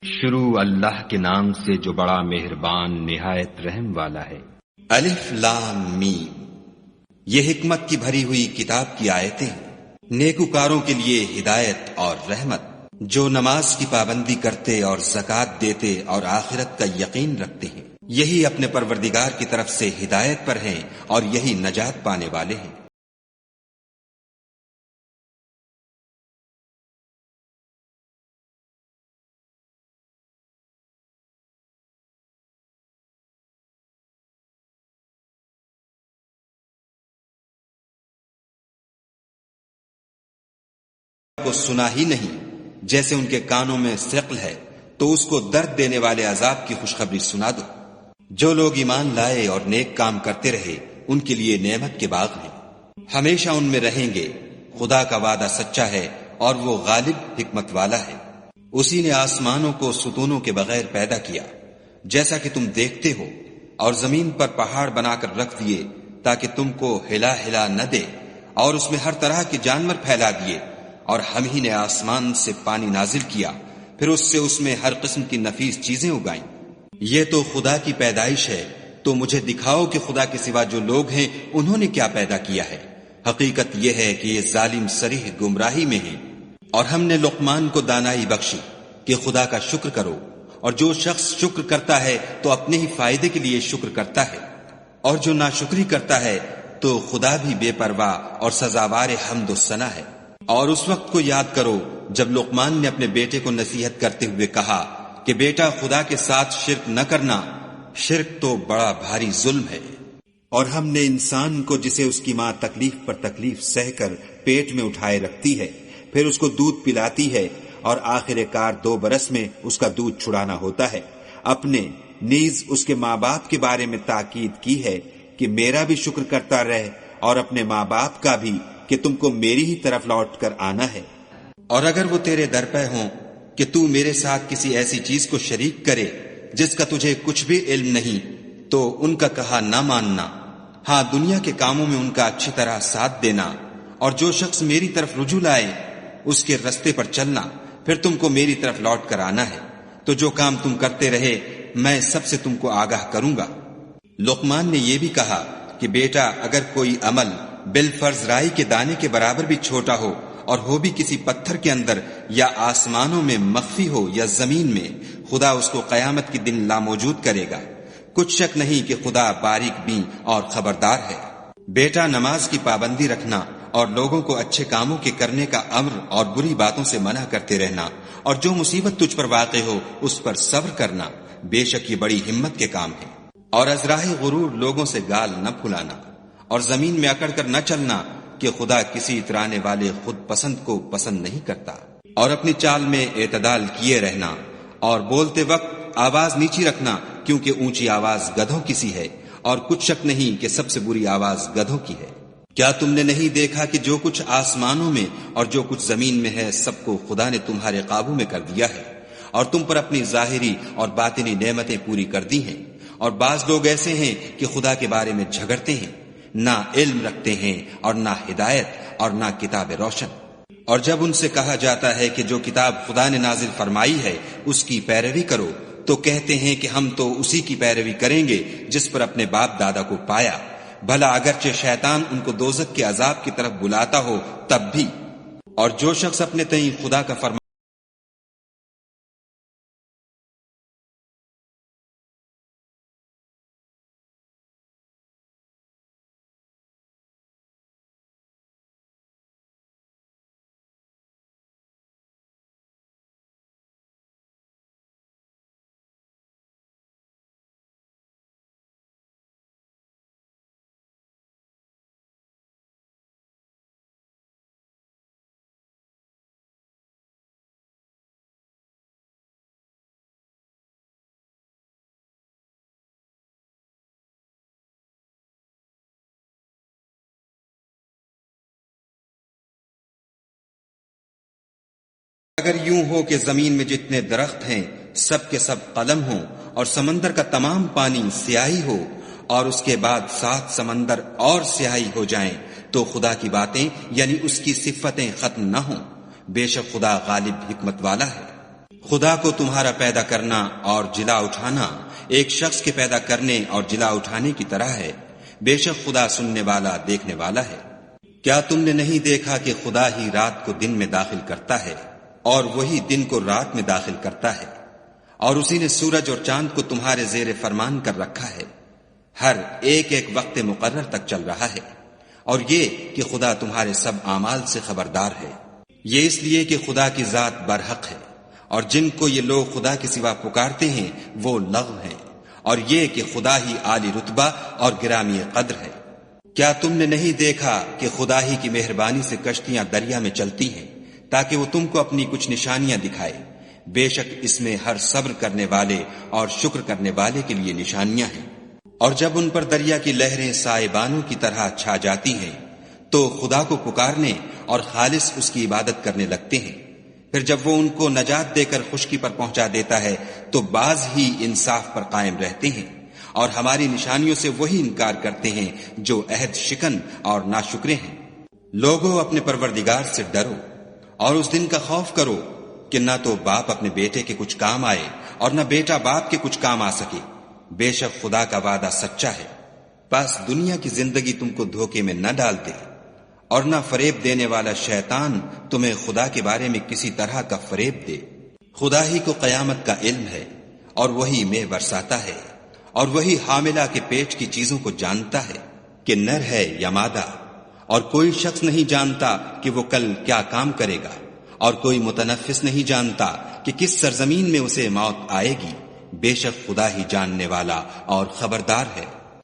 شروع اللہ کے نام سے جو بڑا مہربان نہایت رحم والا ہے۔ الف لام میم، یہ حکمت کی بھری ہوئی کتاب کی آیتیں ہیں، نیکوکاروں کے لیے ہدایت اور رحمت، جو نماز کی پابندی کرتے اور زکوٰۃ دیتے اور آخرت کا یقین رکھتے ہیں، یہی اپنے پروردگار کی طرف سے ہدایت پر ہیں اور یہی نجات پانے والے ہیں۔ کو سنا ہی نہیں، جیسے ان کے کانوں میں ثقل ہے تو اس کو درد دینے والے عذاب کی خوشخبری سنا دو۔ جو لوگ ایمان لائے اور نیک کام کرتے رہے ان کے لیے نعمت کے باغ ہیں، ہمیشہ ان میں رہیں گے۔ خدا کا وعدہ سچا ہے اور وہ غالب حکمت والا ہے۔ اسی نے آسمانوں کو ستونوں کے بغیر پیدا کیا جیسا کہ تم دیکھتے ہو، اور زمین پر پہاڑ بنا کر رکھ دیے تاکہ تم کو ہلا ہلا نہ دے، اور اس میں ہر طرح کے جانور پھیلا دیے، اور ہم ہی نے آسمان سے پانی نازل کیا، پھر اس میں ہر قسم کی نفیس چیزیں اگائیں۔ یہ تو خدا کی پیدائش ہے، تو مجھے دکھاؤ کہ خدا کے سوا جو لوگ ہیں انہوں نے کیا پیدا کیا ہے۔ حقیقت یہ ہے کہ یہ ظالم صریح گمراہی میں ہیں۔ اور ہم نے لقمان کو دانائی بخشی کہ خدا کا شکر کرو، اور جو شخص شکر کرتا ہے تو اپنے ہی فائدے کے لیے شکر کرتا ہے، اور جو ناشکری کرتا ہے تو خدا بھی بے پرواہ اور سزاوار حمد و ثنا ہے۔ اور اس وقت کو یاد کرو جب لقمان نے اپنے بیٹے کو نصیحت کرتے ہوئے کہا کہ بیٹا خدا کے ساتھ شرک نہ کرنا، شرک تو بڑا بھاری ظلم ہے۔ اور ہم نے انسان کو جسے اس کی ماں تکلیف پر تکلیف سہ کر پیٹ میں اٹھائے رکھتی ہے، پھر اس کو دودھ پلاتی ہے، اور آخر کار 2 برس میں اس کا دودھ چھڑانا ہوتا ہے، اپنے نیز اس کے ماں باپ کے بارے میں تاکید کی ہے کہ میرا بھی شکر کرتا رہ، اور اپنے ماں باپ کا بھی کہ تم کو میری ہی طرف لوٹ کر آنا ہے۔ اور اگر وہ تیرے در پہ ہوں کہ تو میرے ساتھ کسی ایسی چیز کو شریک کرے جس کا تجھے کچھ بھی علم نہیں، تو ان کا کہا نہ ماننا، ہاں دنیا کے کاموں میں ان کا اچھی طرح ساتھ دینا، اور جو شخص میری طرف رجوع لائے اس کے رستے پر چلنا، پھر تم کو میری طرف لوٹ کر آنا ہے، تو جو کام تم کرتے رہے میں سب سے تم کو آگاہ کروں گا۔ لقمان نے یہ بھی کہا کہ بیٹا اگر کوئی عمل بالفرض رائی کے دانے کے برابر بھی چھوٹا ہو، اور ہو بھی کسی پتھر کے اندر یا آسمانوں میں مخفی ہو یا زمین میں، خدا اس کو قیامت کے دن لاموجود کرے گا۔ کچھ شک نہیں کہ خدا باریک بین اور خبردار ہے۔ بیٹا نماز کی پابندی رکھنا، اور لوگوں کو اچھے کاموں کے کرنے کا امر اور بری باتوں سے منع کرتے رہنا، اور جو مصیبت تجھ پر واقع ہو اس پر صبر کرنا، بے شک یہ بڑی ہمت کے کام ہے۔ اور از راہ غرور لوگوں سے گال نہ پھلانا، اور زمین میں اکڑ کر نہ چلنا کہ خدا کسی اترانے والے خود پسند کو پسند نہیں کرتا۔ اور اپنی چال میں اعتدال کیے رہنا، اور بولتے وقت آواز نیچی رکھنا، کیونکہ اونچی آواز گدھوں کی سی ہے، اور کچھ شک نہیں کہ سب سے بری آواز گدھوں کی ہے۔ کیا تم نے نہیں دیکھا کہ جو کچھ آسمانوں میں اور جو کچھ زمین میں ہے سب کو خدا نے تمہارے قابو میں کر دیا ہے، اور تم پر اپنی ظاہری اور باطنی نعمتیں پوری کر دی ہیں۔ اور بعض لوگ ایسے ہیں کہ خدا کے بارے میں جھگڑتے ہیں، نہ علم رکھتے ہیں اور نہ ہدایت اور نہ کتاب روشن۔ اور جب ان سے کہا جاتا ہے کہ جو کتاب خدا نے نازل فرمائی ہے اس کی پیروی کرو، تو کہتے ہیں کہ ہم تو اسی کی پیروی کریں گے جس پر اپنے باپ دادا کو پایا، بھلا اگرچہ شیطان ان کو دوزخ کے عذاب کی طرف بلاتا ہو تب بھی۔ اور جو شخص اپنے تئیں خدا کا فرمان اگر یوں ہو کہ زمین میں جتنے درخت ہیں سب کے سب قلم ہوں، اور سمندر کا تمام پانی سیاہی ہو، اور اس کے بعد 7 سمندر اور سیاہی ہو جائیں، تو خدا کی باتیں یعنی اس کی صفتیں ختم نہ ہوں۔ بے شک خدا غالب حکمت والا ہے۔ خدا کو تمہارا پیدا کرنا اور جلا اٹھانا ایک شخص کے پیدا کرنے اور جلا اٹھانے کی طرح ہے۔ بے شک خدا سننے والا دیکھنے والا ہے۔ کیا تم نے نہیں دیکھا کہ خدا ہی رات کو دن میں داخل کرتا ہے اور وہی دن کو رات میں داخل کرتا ہے، اور اسی نے سورج اور چاند کو تمہارے زیر فرمان کر رکھا ہے، ہر ایک ایک وقت مقرر تک چل رہا ہے، اور یہ کہ خدا تمہارے سب اعمال سے خبردار ہے۔ یہ اس لیے کہ خدا کی ذات برحق ہے، اور جن کو یہ لوگ خدا کے سوا پکارتے ہیں وہ لغو ہیں، اور یہ کہ خدا ہی عالی رتبہ اور گرامی قدر ہے۔ کیا تم نے نہیں دیکھا کہ خدا ہی کی مہربانی سے کشتیاں دریا میں چلتی ہیں تاکہ وہ تم کو اپنی کچھ نشانیاں دکھائے؟ بے شک اس میں ہر صبر کرنے والے اور شکر کرنے والے کے لیے نشانیاں ہیں۔ اور جب ان پر دریا کی لہریں سائبانوں کی طرح چھا جاتی ہیں تو خدا کو پکارنے اور خالص اس کی عبادت کرنے لگتے ہیں، پھر جب وہ ان کو نجات دے کر خشکی پر پہنچا دیتا ہے تو بعض ہی انصاف پر قائم رہتے ہیں، اور ہماری نشانیوں سے وہی انکار کرتے ہیں جو عہد شکن اور ناشکرے ہیں۔ لوگوں اپنے پروردگار سے ڈرو اور اس دن کا خوف کرو کہ نہ تو باپ اپنے بیٹے کے کچھ کام آئے اور نہ بیٹا باپ کے کچھ کام آ سکے۔ بے شک خدا کا وعدہ سچا ہے، بس دنیا کی زندگی تم کو دھوکے میں نہ ڈال دے، اور نہ فریب دینے والا شیطان تمہیں خدا کے بارے میں کسی طرح کا فریب دے۔ خدا ہی کو قیامت کا علم ہے، اور وہی مے برساتا ہے، اور وہی حاملہ کے پیٹ کی چیزوں کو جانتا ہے کہ نر ہے یا مادہ، اور کوئی شخص نہیں جانتا کہ وہ کل کیا کام کرے گا، اور کوئی متنفس نہیں جانتا کہ کس سرزمین میں اسے موت آئے گی۔ بے شک خدا ہی جاننے والا اور خبردار ہے۔